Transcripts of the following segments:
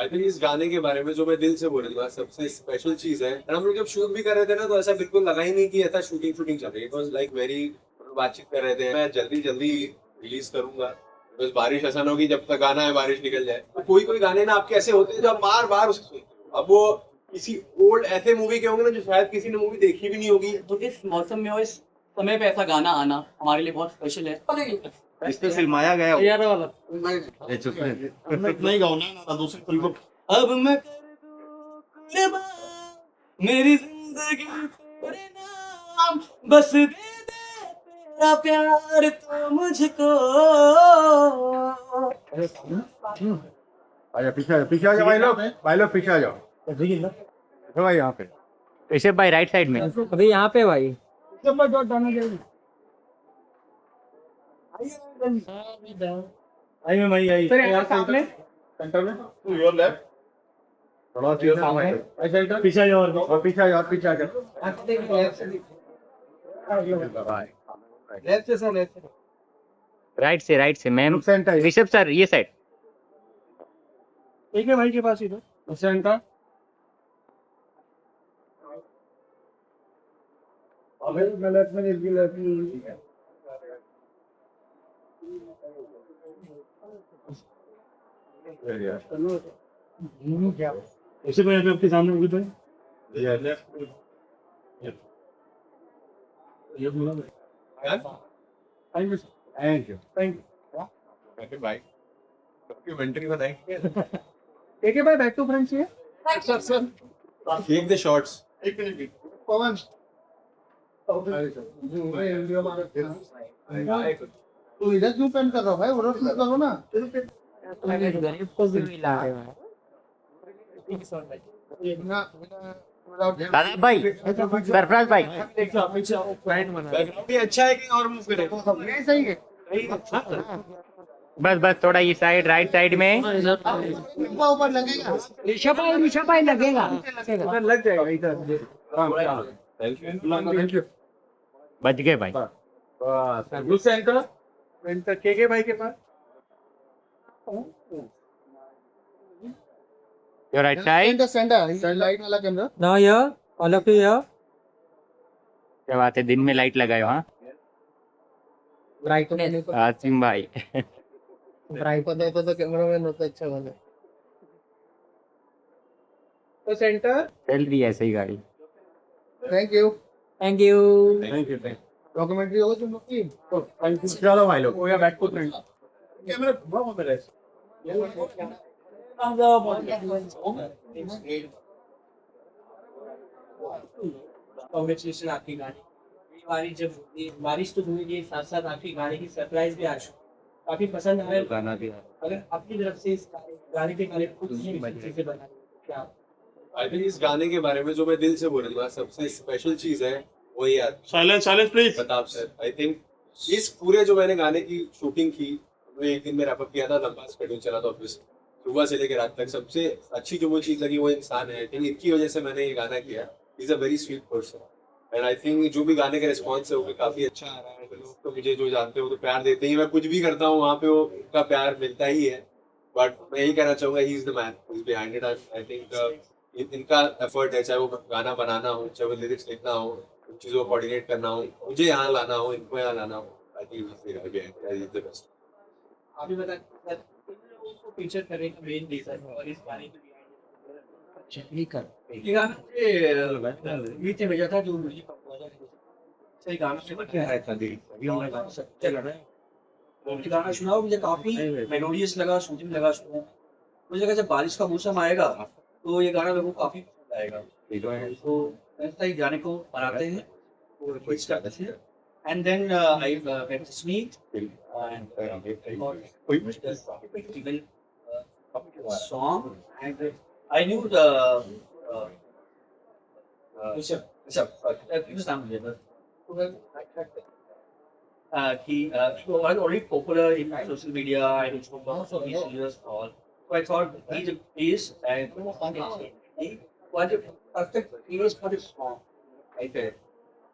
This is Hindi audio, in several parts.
आई थिंक इस गाने के बारे में जो मैं दिल से बोल रही हूँ सबसे स्पेशल चीज है, और हम लोग जब शूट भी कर रहे थे ना, तो ऐसा बिल्कुल लगा ही नहीं कि ऐसा शूटिंग शूटिंग चल रही है। इट वाज लाइक वेरी, बातचीत कर रहे थे, मैं जल्दी जल्दी रिलीज करूंगा, बस बारिश ऐसा ना हो कि जब तक गाना है बारिश निकल जाए। तो कोई कोई गाने ना आपके ऐसे होते हैं जो आप बार बार उसे सुनते हो। अब वो किसी ओल्ड ऐसे मूवी के होंगे ना जो शायद किसी ने मूवी देखी भी नहीं होगी। तो इस मौसम में और इस समय पे ऐसा गाना आना हमारे लिए बहुत स्पेशल है। इस पे फिल्माया गया वो। यार वाला ये चुप रहे। नहीं गाऊंगा ना दूसरी फिल्म को। अब मैं कर दूं कुर्बान मेरी जिंदगी तेरे नाम, बस दे दे तेरा प्यार तो मुझको। आजा पीछे आ जाओ भाई लोग पीछे आ जाओ। तो भाई यहाँ पे ऋषभ भाई राइट साइड में। अभी यहाँ पे भाई आई में भाई आई सर यहाँ सामने सेंटर में टू योर लेफ्ट थोड़ा सा सामने ऐसा पीछे आ जाओ और पीछे आ जाओ पीछे आ जाओ। लेफ्ट से सर लेफ्ट से राइट से मैम। सेंटर ऋषभ सर ये साइड। एक है भाई के पास इधर सेंटर। अबे मैं लेफ्ट में नहीं लेफ्ट ऐसे में आपके सामने होगी तो ये लेफ्ट ये बोला थैंक यू भाई डॉक्यूमेंट्री बनाएंगे। एक है भाई बैक टू फ्रंट चाहिए सर टेक द शॉट्स। एक मिनट पवन तू इधर क्यों पेन कर रहा भाई उधर क्यों करो ना। गरीब को भी मिला है भाई। दादा भाई सरफराज भाई। बैकग्राउंड भी अच्छा है कि और मूव करें? ये सही है बस थोड़ा ये साइड राइट साइड में। ऊपर लगेगा ऋषभ भाई लगेगा लग जाएगा इधर। थैंक यू बच गए भाई। बस सेंटर के भाई के पास your right side. Centre light वाला कैमरा ना यार अलग ही यार क्या बात है, दिन में लाइट लगाए हाँ ब्राइटनेस आसिम भाई। ब्राइट पता होता तो कैमरामैन होता अच्छा वाला। तो सेंटर चल रही है ऐसे ही गाड़ी। Thank you thank you documentary होगा तुम लोग की थैंक यू चलो भाई लोग या बैक टू फ्रंट कैमरा घुमाओ मेरे कांग्रेचुलेशन आपकी गाड़ी। ये बारी जब ये बारिश तो हुई, ये साथ साथ आपकी गाड़ी की सरप्राइज भी आज काफी पसंद आया गाना भी है। अगर आपकी तरफ से इस गाड़ी के बारे में कुछ चीजें बताएं क्या? आई थिंक इस गाने के बारे में जो मैं दिल से बोल रही हूँ सबसे स्पेशल चीज है वो ये यार silence please Pratap sir. I think इस पूरे जो मैंने गाने की शूटिंग की, मैं एक दिन में रैप अप किया था, लंबा शेड्यूल चला था ऑफिस सुबह से लेकर रात तक। सबसे अच्छी जो मुझे चीज लगी वो इंसान है। आई थिंक इनकी वजह से मैंने ये गाना किया। Is a very sweet person and I think जो भी गाने का रिस्पॉन्स है वो भी काफी अच्छा आ रहा है। लोग तो मुझे जो जानते हो तो प्यार देते ही, मैं कुछ भी करता हूँ वहाँ पे वो उनका प्यार मिलता ही है। बट मैं यही कहना चाहूंगा he is the man who is behind it. I think इनका एफर्ट है, चाहे वो गाना बनाना हो, चाहे वो लिरिक्स लिखना हो, उन चीज़ों को कोऑर्डिनेट करना हो, मुझे यहाँ लाना हो, इनको यहाँ लाना हो। I think is the best. अभी बता को फीचर करने का मेन रीजन है और इस गाने के ये गाना ये भेजा था जो म्यूजिक कंपोजर है। सही गाना से क्या है था अभी हमारा गाना सब चल रहा है। तो गाना सुनाओ, मुझे काफी मेलोडियस लगा, सूदिंग लगा सुनने। मुझे लगा जब बारिश का मौसम आएगा तो ये गाना मेरे को काफी पसंद आएगा। तो ऐसा ही गाने को बनाते हैं और कुछ करते हैं। And then I went to Sneak and even song, and I knew the he was already popular in social media and it's also his years all. So I thought he is and he was a perfect place for this song. I felt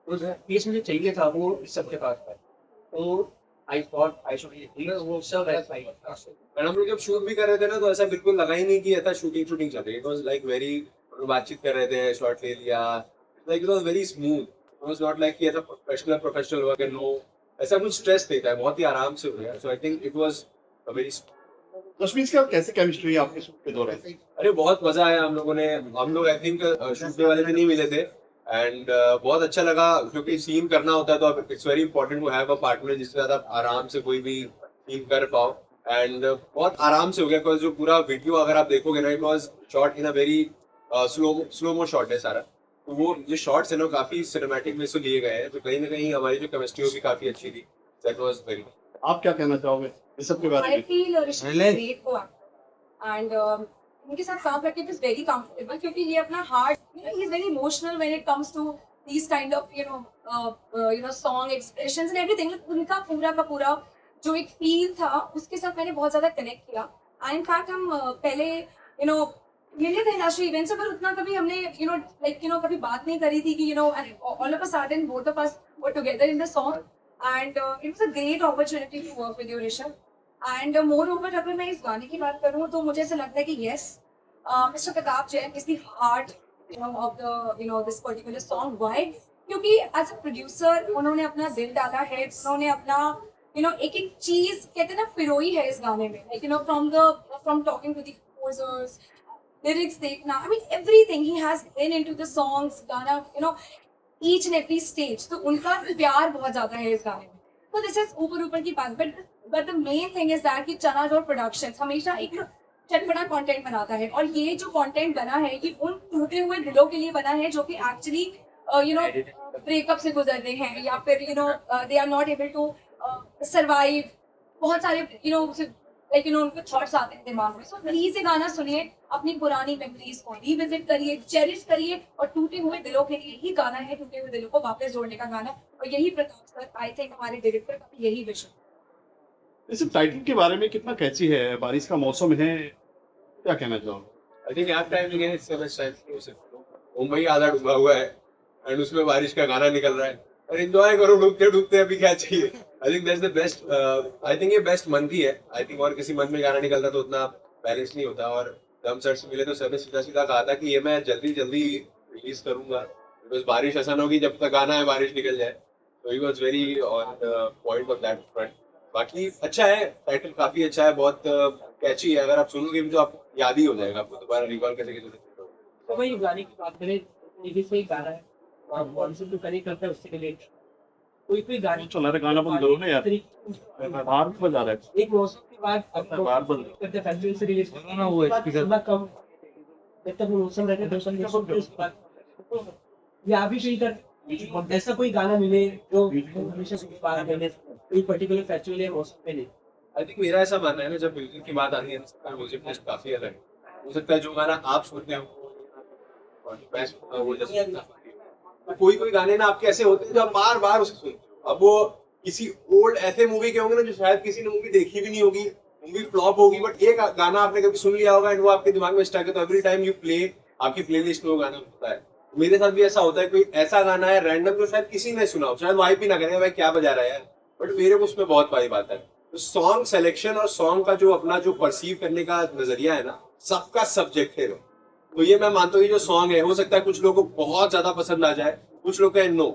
उस पीस मुझे चाहिए था, वो इस सब के पास था। तो I thought I should be so that's like और हम लोग जब शूट भी कर रहे थे ना तो ऐसा बिल्कुल लगा ही नहीं कि ऐसा शूटिंग चल रही है. इट वाज लाइक वेरी, बातचीत कर रहे थे, शॉट ले लिया, like it was very smooth. It was not like कि ऐसा प्रोफेशनल वर्क है. नो, ऐसा कुछ स्ट्रेस नहीं था, बहुत ही आराम से हो गया. So I think it was a very. Rashmi का कैसे केमिस्ट्री है आपके शूट के दौरान? अरे बहुत मजा आया. हम लोग आई थिंक शूट वाले में नहीं मिले थे एंड बहुत अच्छा लगा क्योंकि सीन करना होता है तो it's very important to have a partner जिसके साथ आप आराम से कोई भी सीन कर पाओ. एंड बहुत आराम से हो गया बिकॉज जो पूरा वीडियो अगर आप देखोगे ना, it was shot in a very slow mo shot है सारा. तो वो जो शॉट्स है ना काफी सिनेमैटिक में से लिए गए हैं, तो कहीं ना कहीं हमारी जो केमिस्ट्री वो भी काफी अच्छी थी. That was very. आप क्या कहना चाहोगे इस सब के बारे I में? feel Rishi is a great co-actor and उनके साथ काम करके it is very comfortable क्योंकि ये अपना heart, he is very emotional when it comes to these kind of song expressions and everything. उनका पूरा का पूरा जो एक फील था उसके साथ मैंने बहुत ज्यादा कनेक्ट किया. एंड इनफैक्ट हम पहले मिले थे इंडस्ट्री इवेंट्स पर उतना कभी हमने कभी बात नहीं करी थी कि all of a sudden both of us were together in the song and it was a great opportunity to work with you Rishabh. And moreover अगर मैं इस गाने की बात करूँ तो मुझे ऐसा लगता है कि yes, mister Pratap Jain is the heart of the this particular song. Why? क्योंकि एज अ प्रोड्यूसर उन्होंने अपना दिल डाला है, उन्होंने अपना एक एक चीज कहते हैं ना पिरोई है इस गाने में. Like from talking to the composers, lyrics देखना, I mean everything he has been into the songs, गाना ईच एंड एवरी स्टेज. तो उनका प्यार बहुत ज्यादा है इस गाने में. तो दिस इज ऊपर की बात. But the main thing is that कि चना जोर प्रोडक्शंस हमेशा एक चटपटा कंटेंट बनाता है और ये जो कंटेंट बना है ये उन टूटे हुए दिलों के लिए बना है जो कि एक्चुअली ब्रेकअप से गुजर रहे हैं या फिर they are not able to survive. बहुत सारे उनके थॉट्स आते हैं दिमाग में. सो प्लीज ये गाना सुनिए, अपनी पुरानी मेमोरीज को रिविजिट करिए, चेरिश करिए और टूटे हुए दिलों के लिए ही गाना है, टूटे हुए दिलों को वापस जोड़ने का गाना. और यही प्रताप सर, आई थिंक हमारे डायरेक्टर का यही विजन. इस टाइटल के बारे में कितना कैची है? बारिश का मौसम है, क्या कहना चाहोगे? आई थिंक आप टाइम है इससे बेस्ट टाइम हो सकता है. मुंबई आधा डूबा हुआ है एंड उसमें बारिश का गाना निकल रहा है और एंजॉय करो डूबते डूबते. अभी क्या चाहिए? I think that's the best. I think ये बेस्ट मंथ ही है. आई थिंक और किसी मंथ में गाना निकलता तो उतना बैलेंस नहीं होता. और हम सर से मिले तो सर ने सीधा सीधा कहा था कि ये मैं जल्दी जल्दी रिलीज करूंगा बिकॉज बारिश ऐसा ना होगी जब तक गाना है बारिश निकल जाए. तो he was very on point of that front. बाकी अच्छा है, टाइटल काफी अच्छा है, बहुत कैची है. अगर आप सुनोगे भी तो आपको याद ही हो जाएगा, आपको दोबारा रिकॉल करने की जरूरत नहीं. तो वही गाने की बात करें ये सही गाना है और कॉन्सेप्ट जो कनेक्ट करता है उससे रिलेट कोई गाने चला रहा गाना बंद करो ना यार, बाहर बजा रहा है. एक मौसम के बाद बाहर बंद करते फेस्टिवल से रिलीज करना वो है स्पीकर कम जब तक मौसम रहता है दोस्तों के सुनते उसके बाद या अभी सही कर ऐसा कोई गाना मिले जो हमेशा से पार करने कोई पर्टिकुलर फेस्टिवल या मौसम पे नहीं. आई थिंक मेरा ऐसा मानना है ना, जब म्यूजिक की बात आती है ना, सबका म्यूजिक टेस्ट काफी अलग है. हो सकता है जो गाना आप सुनते हो और बेस्ट वो जैसे तो कोई गाने ना आपके ऐसे होते हैं जो आप बार बार उसे सुनते हो. अब वो किसी ओल्ड ऐसे मूवी के होंगे ना जो शायद किसी ने मूवी देखी भी नहीं होगी, मूवी फ्लॉप होगी, बट एक गाना आपने कभी सुन लिया होगा एंड वो आपके दिमाग में स्टक है. तो एवरी टाइम यू प्ले आपकी प्लेलिस्ट में वो गाना होता है. मेरे साथ भी ऐसा होता है, कोई ऐसा गाना है रैंडम जो शायद किसी ने सुना हो, शायद वाइप भी ना करेगा भाई क्या बजा रहा है यार, बट मेरे को उसमें बहुत भाई बात है. तो सॉन्ग सिलेक्शन और सॉन्ग का जो अपना जो परसीव करने का नजरिया है ना, सबका सब्जेक्ट है. तो ये मैं मानता हूँ कि जो सॉन्ग है हो सकता है कुछ लोगों को बहुत ज्यादा पसंद आ जाए, कुछ लोग कहें no,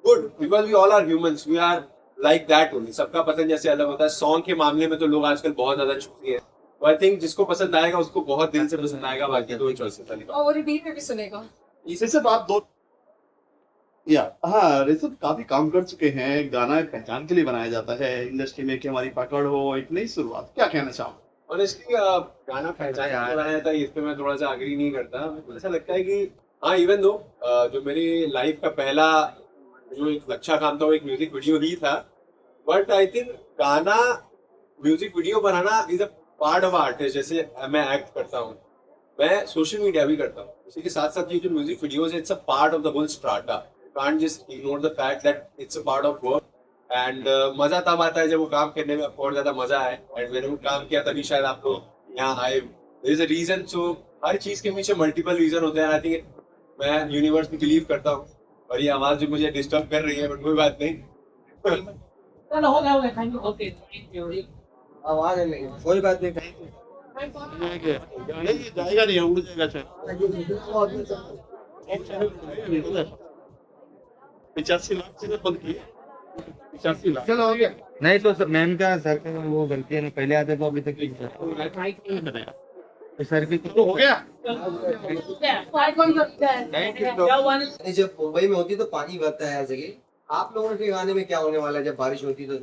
good, because we all are humans, we are like that only. सबका पसंद जैसे अलग होता है. सॉन्ग के मामले में तो लोग आजकल बहुत ज्यादा चूकी है. तो आई थिंक जिसको पसंद आएगा उसको बहुत दिल से पसंद आएगा, बाकी तो चॉइसेस वाली बात. और रिपीट में भी सुनेगा. इससे बात दो या हाँ, ऋषभ काफी काम कर चुके हैं. गाना एक पहचान के लिए बनाया जाता है इंडस्ट्री में कि हमारी पकड़ हो, एक नई शुरुआत. क्या कहना चाहो? ऑनेस्टली गाना पहचान बनाया था इस पे मैं थोड़ा सा अग्री नहीं करता. मुझे ऐसा लगता है कि हाँ, इवन दो जो मेरी लाइफ का पहला जो एक अच्छा काम था वो एक म्यूजिक वीडियो ही था, बट आई थिंक गाना music video banana is a part of artist. जैसे मैं एक्ट करता हूँ, मैं सोशल मीडिया भी करता हूँ, उसी के साथ साथ ये जो म्यूजिक वीडियोज है it's a part of the whole strata. Can't just ignore the fact that it's a part of work. And मजा तब आता है जब वो काम करने में आपको और ज्यादा मजा आए. एंड मैंने वो काम किया तभी शायद आप लोग यहाँ आए. There is a reason. So हर चीज के पीछे मल्टीपल रीजन होते हैं. आई थिंक मैं यूनिवर्स में बिलीव करता हूँ और ये आवाज जो मुझे डिस्टर्ब कर रही है, बट कोई बात नहीं. चलो हो गया thank you okay thank you आवाज नहीं कोई बात नहीं थैंक ये जाएगा नहीं, उड़ जाएगा शायद। 85 लाख से बंद किए, 85 लाख। चलो हो गया नहीं तो मैम का सर का वो गलती है ना पहले आते तो अभी तक नहीं सर की तो हो गया। नहीं जब मुंबई में होती तो पानी भरता है हर जगह आप लोगों के गाने में क्या होने वाला है जब बारिश होती तो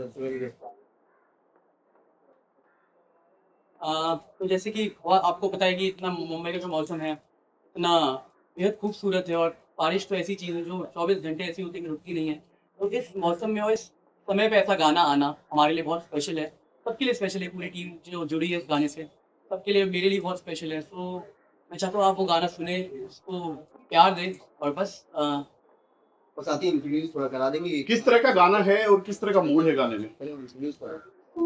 तो जैसे कि आपको पता है कि इतना मुंबई का जो मौसम है इतना बेहद खूबसूरत है और बारिश तो ऐसी चीज़ है जो 24 घंटे ऐसी होती है कि रुकती नहीं है। तो इस मौसम में और इस समय पे ऐसा गाना आना हमारे लिए बहुत स्पेशल है, सबके लिए स्पेशल है। पूरी टीम जो जुड़ी है इस गाने से सबके लिए, मेरे लिए बहुत स्पेशल है। तो मैं चाहता हूँ आप वो गाना सुने, उसको प्यार दें और बस साथ ही इंट्रोड्यूस थोड़ा करा देंगे किस तरह का गाना है और किस तरह का मूड है गाने में? इंट्रोड्यूस करा So,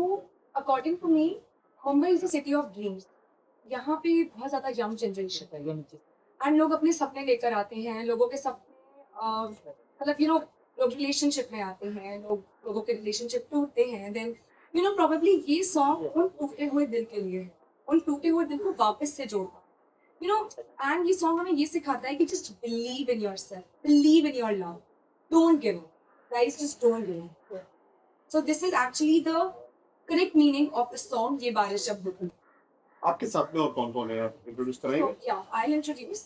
according to me, Mumbai is a city of dreams. यहाँ पे बहुत ज़्यादा यंग जनरेशन है एंड लोग अपने सपने लेकर आते हैं, लोगों के सपने मतलब लोग रिलेशनशिप में आते हैं, लोगों के रिलेशनशिप टूटते हैं, देन प्रोबेबली ये सॉन्ग उन टूटे हुए दिल के लिए है, उन टूटे हुए दिल को वापस से जोड़ता एंड ये सॉन्ग हमें ये सिखाता है कि just believe in yourself, believe in your love, don't give up guys, just don't give up. So this is actually the correct meaning of the song ये बारिश जब होती है। आपके साथ में और कौन कौन है, आप इंट्रोड्यूस So कराएंगे? yeah, I'll introduce.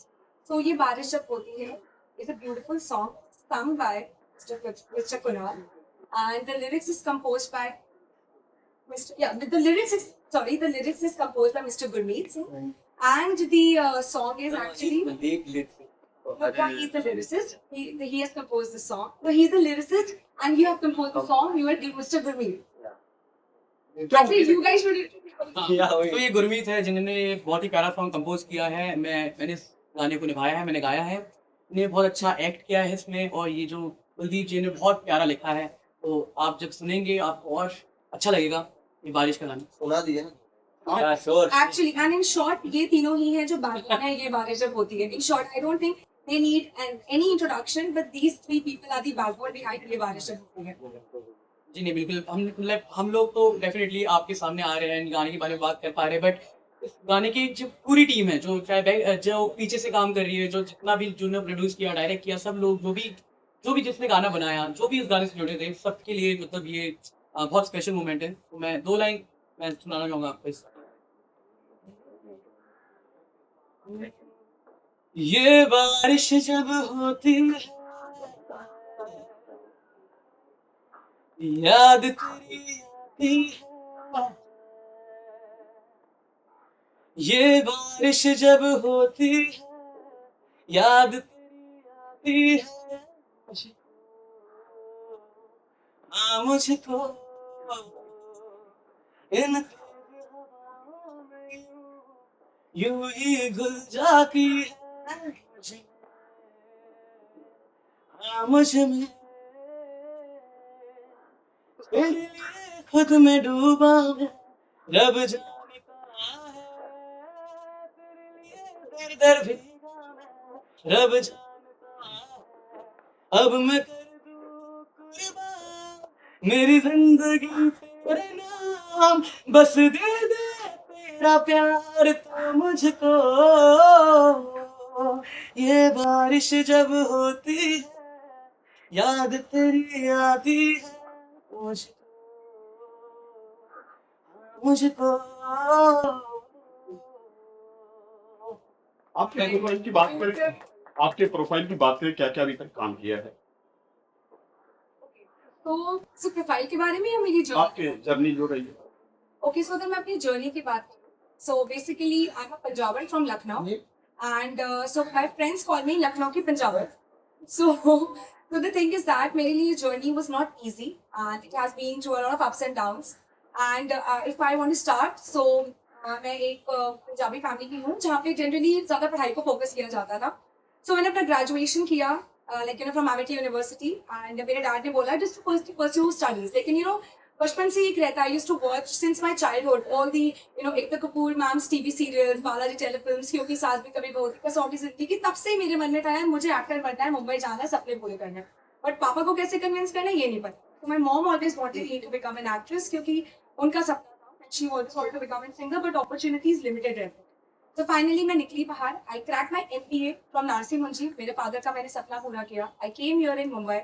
So ये बारिश जब होती है is a beautiful song sung by Mr. Kunal, and the lyrics is composed by the lyrics is composed by Mr. Gurmeet Singh, and the song is actually no, yeah, he's the lyricist. He has composed the song. So he's the lyricist, and you have composed the song. You are Mr. Gurmeet. Actually, you guys should. तो ये गुरमीत है जिन्होंने बहुत ही प्यारा सॉन्ग कंपोज किया है। मैंने इस गाने को निभाया है, मैंने गाया है, इन्हें बहुत अच्छा एक्ट किया है इसमें, और ये जो कुलदीप जी ने बहुत प्यारा लिखा है। तो आप जब सुनेंगे आपको और अच्छा लगेगा ये बारिश का गाना। सुना दिया Actually, and in short, ये तीनों ही हैं जो backbone है ये बारिश जब होती है। In short, I don't think they need any introduction, but these three people are the backbone behind ये बारिश जब होती है। जी नहीं, बिल्कुल हम लोग तो डेफिनेटली आपके सामने आ रहे हैं, गाने के बारे में बात कर पा रहे हैं, बट इस गाने की जो पूरी टीम है जो चाहे जो पीछे से काम कर रही है, जो जितना भी जिन्होंने प्रोड्यूस किया, डायरेक्ट किया, सब लोग जो भी जिसने गाना बनाया, जो भी इस गाने से जुड़े थे, सबके लिए मतलब ये बहुत स्पेशल मोमेंट है। तो मैं 2 लाइन मैं सुनाना चाहूँगा आपको इस। ये बारिश जब होती है याद तेरी आती है, ये बारिश जब होती है याद तेरी आती है, मुझको इन तेरी हवाओं में यूं ही घुल जाती है मुझ में, तेरे लिए खुद में डूबा हूँ, रब जाने कहाँ है, तेरे लिए दर भीगा मैं, रब जाने कहाँ है, अब मैं कर दूँ कुर्बान मेरी जिंदगी तेरे नाम, बस दे दे तेरा प्यार तो मुझको, ये बारिश जब होती है याद तेरी आती है मुझको। आपके प्रोफाइल की बात करें, आपके प्रोफाइल की बात करें, क्या क्या अभी तक काम किया है तो प्रोफाइल के बारे में या मेरी आपके जर्नी जो रही है? Okay, so then मैं अपनी जर्नी की बात करूँ, so basically I'm a Punjaban from Lucknow, and so my friends call me Lucknow की Punjaban. So the thing is that मेरे लिए journey was not easy, and it has been through a lot of ups and downs. And if I want to start, so मैं एक पंजाबी फैमिली की हूँ जहाँ पे जनरली ज़्यादा पढ़ाई को फोकस किया जाता था। So मैंने अपना ग्रेजुएशन किया from Amity University, and मेरे डैड ने बोला just to pursue studies, लेकिन बचपन से एक रहता है, I used to watch since my childhood all the Ekta Kapoor ma'am's TV serials, Balaji telefilms, क्योंकि सास भी कभी बहू थी, कसौटी जिंदगी, तब से मेरे मन में था यार मुझे एक्टर बनना है, मुंबई जाना है, सपने पूरे करना है, बट पापा को कैसे कन्विंस करना है ये नहीं पता। So my mom always wanted me to become an actress क्योंकि उनका सपना था, and she always wanted to become a singer, but opportunities limited रहते. So finally मैं निकली बाहर. I cracked my MBA from Narsi Munji. मेरे father का मैंने सपना पूरा किया. I came here in Mumbai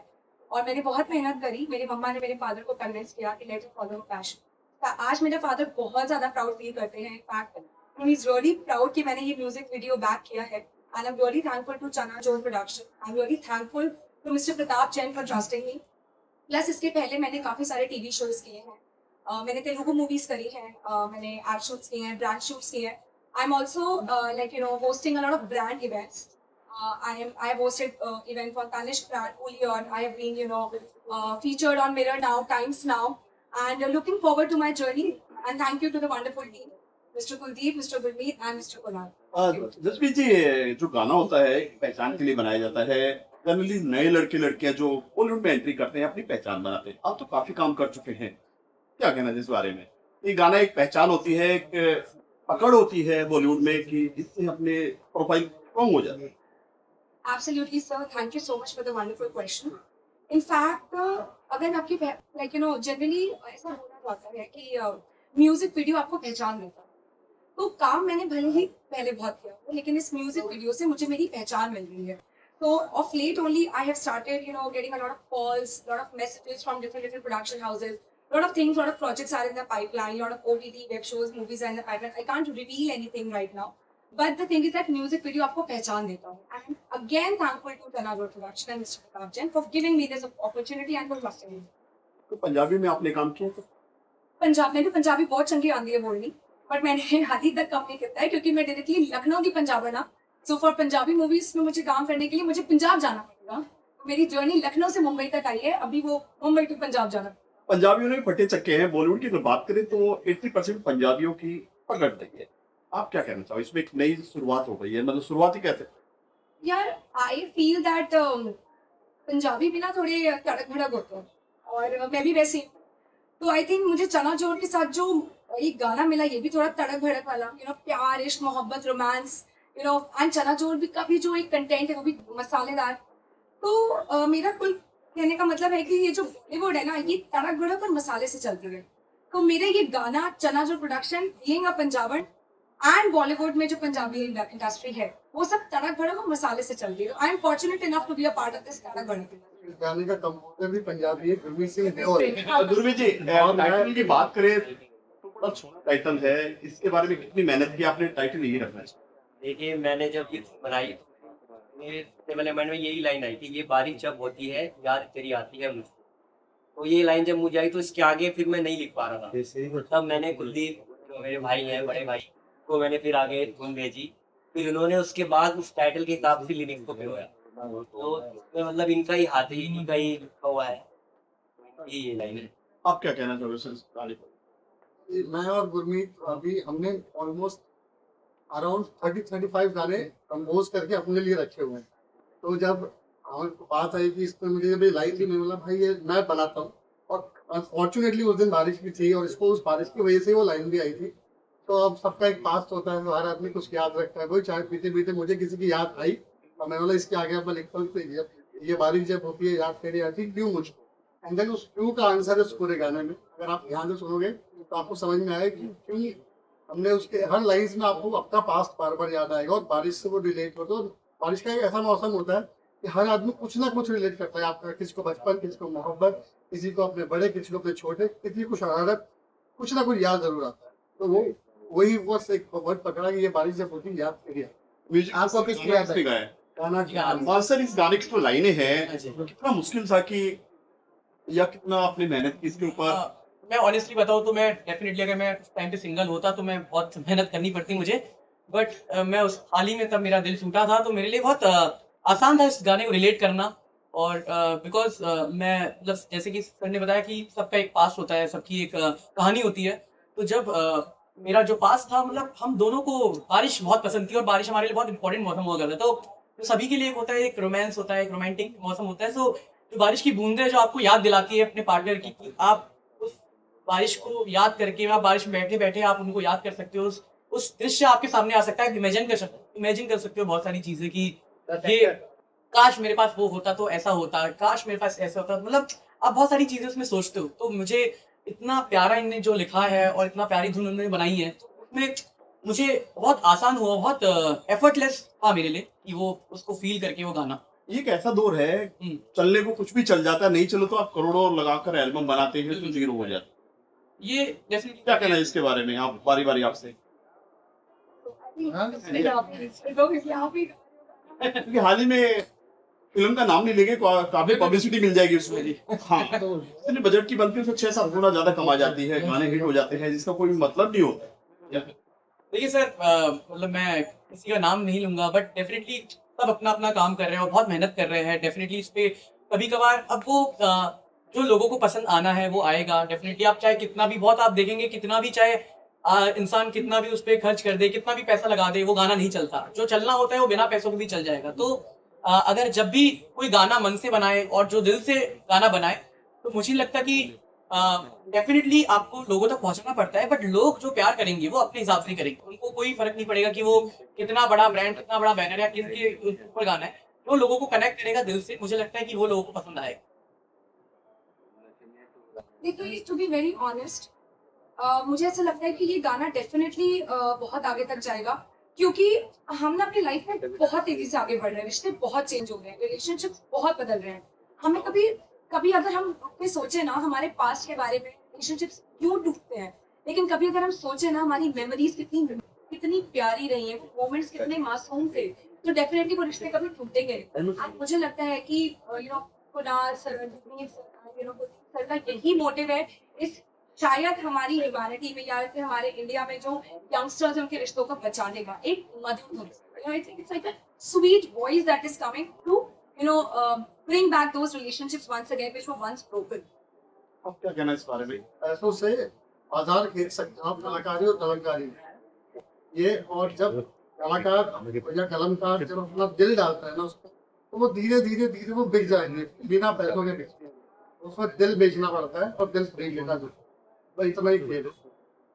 और मैंने बहुत मेहनत करी. मेरी मम्मा ने मेरे father को convince किया कि let him follow his passion. आज मेरे father बहुत ज़्यादा proud feel करते हैं. In fact, he's really proud कि मैंने ये music video back किया है. And I'm really thankful to Chana Joe Production. I'm really thankful to Mr. Pratap Jain for trusting me. Plus इसके पहले मैंने काफ़ी सारे TV shows किए हैं. मैंने तेलुगु movies करी हैं. मैंने art shoots किए हैं, brand shoots किए हैं. I'm also hosting a lot of brand events. I have hosted event for Tanishq brand, Ulion. I have been featured on Mirror Now, Times Now, and looking forward to my journey. And thank you to the wonderful team, Mr. Kuldeep, Mr. Gurmeet, and Mr. Kunal. Jasmeet जी, जो गाना होता है पहचान के लिए बनाया जाता है. जनरली नए लड़के लड़कियां जो बॉलीवुड में एंट्री करते हैं अपनी पहचान बनाते हैं. आप तो काफी काम कर चुके हैं, क्या कहना है इस बारे में? ये गाना एक पहचान होती है, एक पकड़ होती है बॉलीवुड में कि इससे अपने प्रोफाइल स्ट्रॉन्ग हो जाता है. Absolutely, sir. Thank you so much for the wonderful question. In fact, अगर आपकी generally ऐसा बोला जाता है कि म्यूजिक वीडियो आपको पहचान देता है. तो काम मैंने भले ही पहले बहुत किया, लेकिन इस म्यूजिक वीडियो से मुझे मेरी पहचान मिल रही है. So of late only I have started, getting a lot of calls, a lot of messages from different production houses. A lot of things, a lot of projects are in the pipeline, a lot of OTT, web shows, movies are in the pipeline. I can't reveal anything right now. But the thing is that music video आपको पहचान देता है. And again thankful to Chana Joe Production and Mr. Pratap Jain for giving me this opportunity and for trusting me. तो पंजाबी में आपने काम किया तो पंजाब में भी पंजाबी बहुत चंगी आती है बोलनी, बट मैंने हाथी तक कम नहीं किया है क्योंकि मैं डायरेक्टली लखनऊ की पंजाबन ना. सो फॉर पंजाबी मूवीज में मुझे काम करने के लिए मुझे पंजाब जाना पड़ेगा. तो मेरी जर्नी लखनऊ से मुंबई तक आई है, अभी वो मुंबई टू पंजाब जाना. पंजाबियों ने फटे चक्के हैं. बॉलीवुड की अगर बात करें तो 80% पंजाबियों की पकड़ रही है. आप क्या कहना चाहो? इसमें एक नई शुरुआत हो गई है, मतलब शुरुआत ही कहते हैं. यार आई फील दैट पंजाबी भी ना थोड़े तड़क भड़क होते हैं और मैं भी वैसे. तो आई थिंक मुझे चना जोर के साथ जो एक गाना मिला ये भी थोड़ा तड़क भड़क वाला, प्यार, इश्क, मोहब्बत, रोमांस, एंड चना जोर भी का भी जो एक कंटेंट है वो भी मसालेदार. तो मेरा कुल कहने का मतलब है कि ये जो बॉलीवुड है ना ये तड़क भड़क और मसाले से चलती है. तो मेरा ये गाना चना जोर production being a Punjaban and Bollywood में जो पंजाबी इंडस्ट्री है वो सब तड़क भड़क और मसाले से चलती है. I am fortunate enough to be a part of this तड़क भड़क. गाने का कंपोजर भी पंजाबी है, गुरमीत सिंह देओल. दुर्वी जी, टाइटल की बात करें तो बड़ा छोटा टाइटल है. इसके बारे में कितनी मेहनत की आपने टाइटल यही रखना चाहिए? देखिए, मैंने जब ये बनाई मेरे पहले मन में यही लाइन आई थी, ये बारिश जब होती है याद तेरी आती है मुझको. तो ये लाइन जब मुझे आई तो इसके आगे फिर मैं नहीं लिख पा रहा था. तब मैंने कुलदीप जो मेरे भाई हैं, बड़े भाई को मैंने फिर आगे धुन भेजी. फिर उन्होंने उसके बाद उस टाइटल के हिसाब से लिरिक्स को पिरोया. तो इसमें मतलब इनका ही हाथ है, इन्हीं का ही लिखा हुआ है. ये लाइन है. आप क्या कहना चाहोगे इस गाने पर? मैं और गुरमीत अभी हमने ऑलमोस्ट अराउंड 30-35 गाने कंपोज करके अपने लिए रखे हुए हैं. तो जब हमें बात आई कि इसमें मुझे जब लाइन थी, मैं बोला भाई ये मैं बनाता हूँ. और अनफॉर्चुनेटली उस दिन बारिश भी थी और इसको उस बारिश की वजह से वो लाइन भी आई थी. तो अब सबका एक पास्ट होता है, तो हर आदमी कुछ याद रखता है. वही चाय पीते पीते मुझे किसी की याद आई और मैं बोला इसके आगे मैं लिखता हूँ ये बारिश जब होती है याद तेरी आती क्यों मुझको. एंड देन उस क्यों का आंसर है उस पूरे गाने में. अगर आप ध्यान से सुनोगे तो आपको समझ में आएगा कि क्यों हमने उसके हर लाइन्स में आपको अपना पास्ट बार बार याद आएगा और बारिश से वो रिलेट होता है. बारिश का एक ऐसा मौसम होता है कि हर आदमी कुछ ना कुछ रिलेट करता है. आपका किसी को बचपन, किसी को मोहब्बत, किसी को अपने बड़े, किसी को अपने छोटे, किसी को शरारत, कुछ ना कुछ याद जरूर आता है. तो वो वही बस एक वर्ड पकड़ा कि ये बारिश जब होती याद करिए. म्यूजिक आपको किस प्रकार से गाया? गाना सर, इस गाने की जो लाइनें हैं कितना मुश्किल था कि या कितना आपने मेहनत की इसके ऊपर? मैं ऑनेस्टली बताऊँ तो मैं डेफिनेटली अगर मैं उस टाइम पे सिंगल होता तो मैं बहुत मेहनत करनी पड़ती मुझे. बट मैं उस हाल ही में तब मेरा दिल टूटा था तो मेरे लिए बहुत आसान था इस गाने को रिलेट करना. और बिकॉज मैं मतलब जैसे कि सर ने बताया कि सबका एक पास्ट होता है, सबकी एक कहानी होती है. तो जब मेरा जो पास्ट था, मतलब हम दोनों को बारिश बहुत पसंद थी और बारिश हमारे लिए बहुत इंपॉर्टेंट मौसम हुआ करता है. तो सभी के लिए एक होता है, एक रोमांस होता है, एक रोमांटिक मौसम होता है. सो जो बारिश की बूंदें जो आपको याद दिलाती है अपने पार्टनर की, कि आप उस बारिश को याद करके, आप बारिश में बैठे बैठे आप उनको याद कर सकते हो. उस दृश्य आपके सामने आ सकता है. इमेजिन कर सकते हो बहुत सारी चीजें कि ये काश मेरे पास वो होता तो ऐसा होता, काश मेरे पास ऐसा होता. मतलब आप बहुत सारी चीजें उसमें सोचते हो। तो मुझे इतना प्यारा इनने जो लिखा है और इतना प्यारी धुन उन्होंने बनाई है, तो उसमें मुझे बहुत आसान हुआ, बहुत एफर्टलेस था मेरे लिए कि वो उसको फील करके वो गाना। ये एक ऐसा दौर है, चलने को कुछ भी चल जाता है, नहीं चलो तो आप करोड़ों लगाकर एल्बम बनाते हैं तो जीरो हो जाता है। ये डेफिनेटली क्या कहना है इसके बारे में, आप बारी बारी आपसे? क्योंकि हाल ही में फिल्म का नाम नहीं लेंगे, काफी पब्लिसिटी मिल जाएगी उसमें जी। हाँ, इतने बजट की बनती है तो 6-7 गुना ज्यादा कमा जाती है, गाने हिट हो जाते हैं जिसका कोई मतलब नहीं होता। देखिए सर, मतलब मैं किसी का नाम नहीं लूंगा, बट डेफिनेटली सब अपना अपना काम कर रहे हैं और बहुत मेहनत कर रहे हैं। डेफिनेटली इस पे कभी कभार अब वो जो लोगों को पसंद आना है वो आएगा। डेफिनेटली आप चाहे कितना भी, बहुत आप देखेंगे कितना भी, चाहे इंसान कितना भी उस पर खर्च कर दे, कितना भी पैसा लगा दे, वो गाना नहीं चलता। जो चलना होता है वो बिना पैसों के भी चल जाएगा। तो अगर जब भी कोई गाना मन से बनाए और जो दिल से गाना बनाए, तो मुझे लगता कि डेफिनेटली आपको लोगों तक पहुंचना पड़ता है, बट लोग जो प्यार करेंगे वो अपने हिसाब से करेंगे। उनको कोई फर्क नहीं पड़ेगा कि वो कितना बड़ा ब्रांड, कितना बड़ा बैनर या किसके ऊपर गाना है। जो लोगों को कनेक्ट करेगा दिल से, मुझे लगता है कि वो लोगों को पसंद आएगा। देखिए, टू बी वेरी ऑनेस्ट, मुझे ऐसा लगता है कि ये गाना डेफिनेटली बहुत आगे तक जाएगा, क्योंकि हम ना अपनी लाइफ में बहुत तेजी से आगे बढ़ रहे हैं। रिश्ते बहुत चेंज हो गए हैं, रिलेशनशिप्स बहुत बदल रहे हैं। हमें कभी कभी अगर हम अपने सोचे ना हमारे पास्ट के बारे में, रिलेशनशिप्स क्यों टूटते हैं, लेकिन कभी अगर हम सोचे ना हमारी मेमोरीज कितनी कितनी प्यारी रही हैं, मोमेंट्स कितने मासूम थे, तो डेफिनेटली वो रिश्ते कभी टूटेंगे नहीं। And मुझे लगता है कि Kunal sir, Ranveer sir, sir का यही मोटिव है इस शायद हमारी ह्यूमैनिटी में या फिर हमारे इंडिया में जो यंगस्टर्स हैं उनके रिश्तों को बचाने का एक मधुर धुन। I think it's like a sweet voice that is coming to bring back those relationships once again which were once broken. आप क्या कहना है इस बारे में? पैसों से बाजार खरीद सकते हैं आप, कलाकारी और कलमकारी ये। और जब कलाकार या कलमकार जब अपना दिल डालता है ना उसको, तो वो धीरे धीरे धीरे वो बिक जाएंगे, बिना पैसों के बिकते हैं। उसमें दिल बेचना पड़ता है और दिल खरीद लेना जो, तो इतना ही खेल है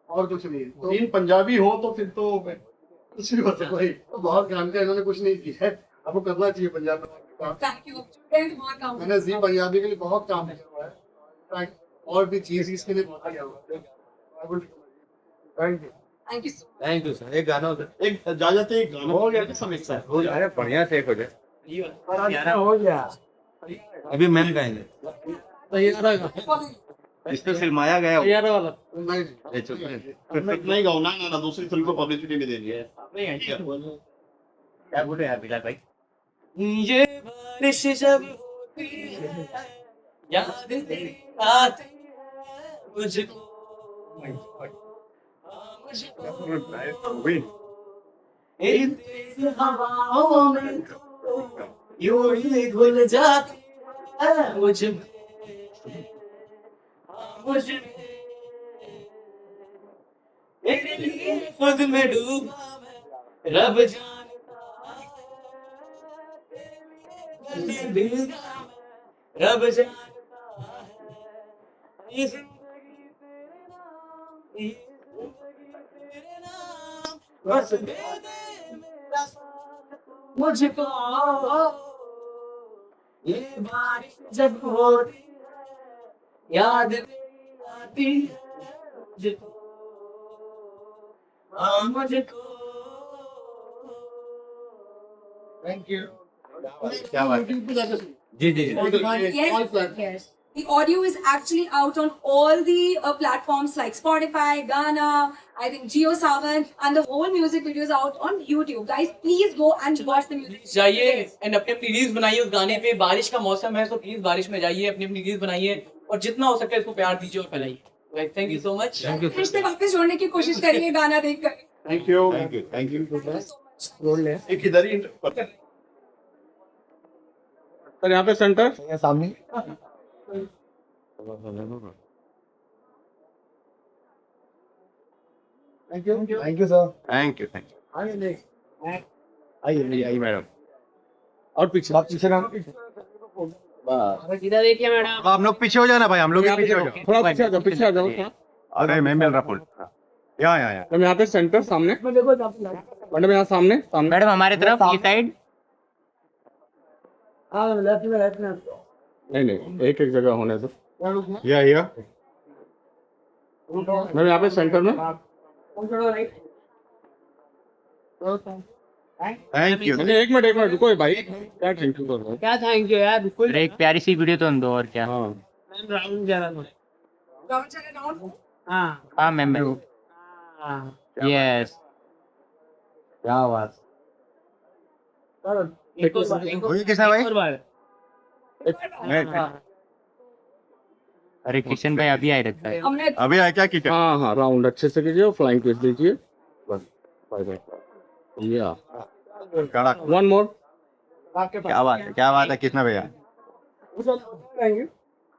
और कुछ नहीं। तो तीन पंजाबी हो तो फिर तो कुछ भी होता है, तो बहुत काम किया इन्होंने, कुछ नहीं किया है, आपको करना चाहिए पंजाब में। Thank you. बहुत काम मैंने जी पंजाबी के लिए बहुत काम किया हुआ है, और भी चीज इसके लिए बहुत किया हुआ है। Thank you. Thank you so much. Thank you sir. एक गाना होता है, एक जा जाते एक गाना हो गया था समीक्षा हो जाए। अरे बढ़िया से एक हो जाए, हो गया। अभी मैम गाएंगे, इस पे फिल्माया गया नहीं नहीं गाओ ना ना, दूसरी फिल्म को पब्लिसिटी में देनी है। क्या बोले यार बिलाल भाई? ये बारिश जब होती है, याद तेरी आती है मुझको, मुझको इन तेज हवाओं में यूं ही घुल जाती है मुझ में, मुझ में तेरे लिए खुद में डूबा मैं, रब जानता है दिल का मैं, रब जानता है ये जिंदगी तेरे नाम, ये जिंदगी तेरे नाम, बस दे दे मेरा साथ तू मुझको, ये बारिश जब होती है याद तेरी आती है मुझको, हाँ मुझको। Thank you. क्या बात है? जी जी Yes. The audio is actually out on all the platforms like Spotify, Gaana, I think JioSaavn, and the whole music video is out on YouTube. Guys, please go and watch the music. जाइए एंड अपने अपनी रील्स बनाइए उस गाने पे। बारिश का मौसम है तो प्लीज बारिश में जाइए, अपनी अपनी रील्स बनाइए और जितना हो सकता है इसको प्यार दीजिए और फैलाइए। Thank you so much. रिश्ते वापस जोड़ने की कोशिश करिए गाना देखकर। Thank you. Thank you thank you Thank you so much. जोड़ ले एक इधर ही सर, यहाँ पे सेंटर सामने। Thank you sir. Thank you आइए मैडम। और पीछे आप पीछे ना, सीधा देखिए मैडम। हम लोग पीछे हो जाना भाई, हम लोग भी पीछे हो जाओ। थोड़ा पीछे आ जाओ, पीछे आ जाओ। अरे मैं मिल रहा फुल यहाँ मैडम यहाँ पे सेंटर सामने, मैडम यहाँ सामने सामने। मैडम हमारे तरफ ये साइड। नहीं नहीं, एक एक जगह होने दो। या मैं यहाँ पे सेंटर में। Thank you. नहीं, एक मिनट रुको भाई, क्या थैंक यू कर रहे हो? क्या थैंक यू यार, बिल्कुल अरे एक प्यारी सी वीडियो तो हम दो और क्या। हाँ राउंड जा रहा राउंड चले राउंड हाँ हाँ मैम हाँ यस। क्या बात। हुई किसने भाई? और बार अरे किशन भाई अभी आए लगता है। हमने अभी आया क्या किचन? हाँ हाँ, राउंड अच्छे से कीजिए, फ्लाइंग किस दीजिए बस। या कड़क। One more. क्या बात है किसने भैया?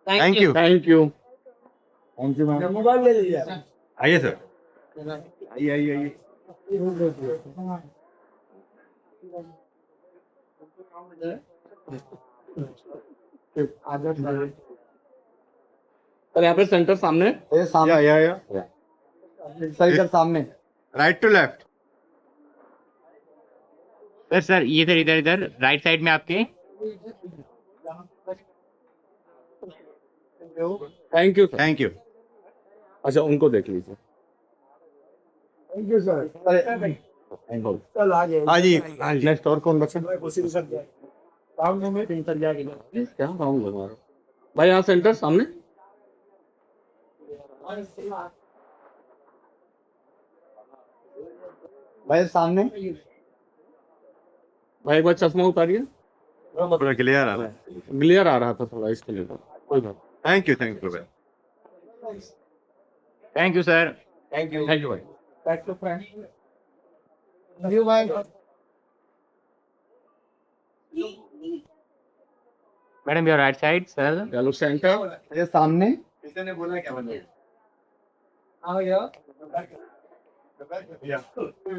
Thank you thank you. Mobile ले लीजिए। आइए सर, आइए। सर यहाँ पे सेंटर सामने। या सर इधर सामने। Right to left. सर ये इधर राइट साइड में आपके। Thank you. Thank you. अच्छा उनको देख लीजिए। Thank you sir. चल आ गए। हाँ जी। नेक्स्ट और कौन बचा? सामने में क्या राउंड हमारा भाई, यहाँ सेंटर सामने। भाई सामने। भाई एक बार चश्मा उतारिए, पूरा क्लियर आ रहा है। ग्लेयर आ रहा था थोड़ा, इसके लिए कोई बात। थैंक यू भैया। Thank you sir. Thank you भाई। Back to friend. यू भाई। Madam your right side sir. चलो सेंटर। ये सामने। किसी ने बोला क्या बंदा? आ गया।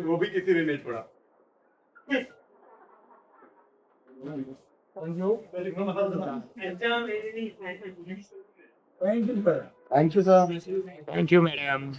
वो भी किसी ने नहीं छोड़ा। Thank you sir. Thank you madam.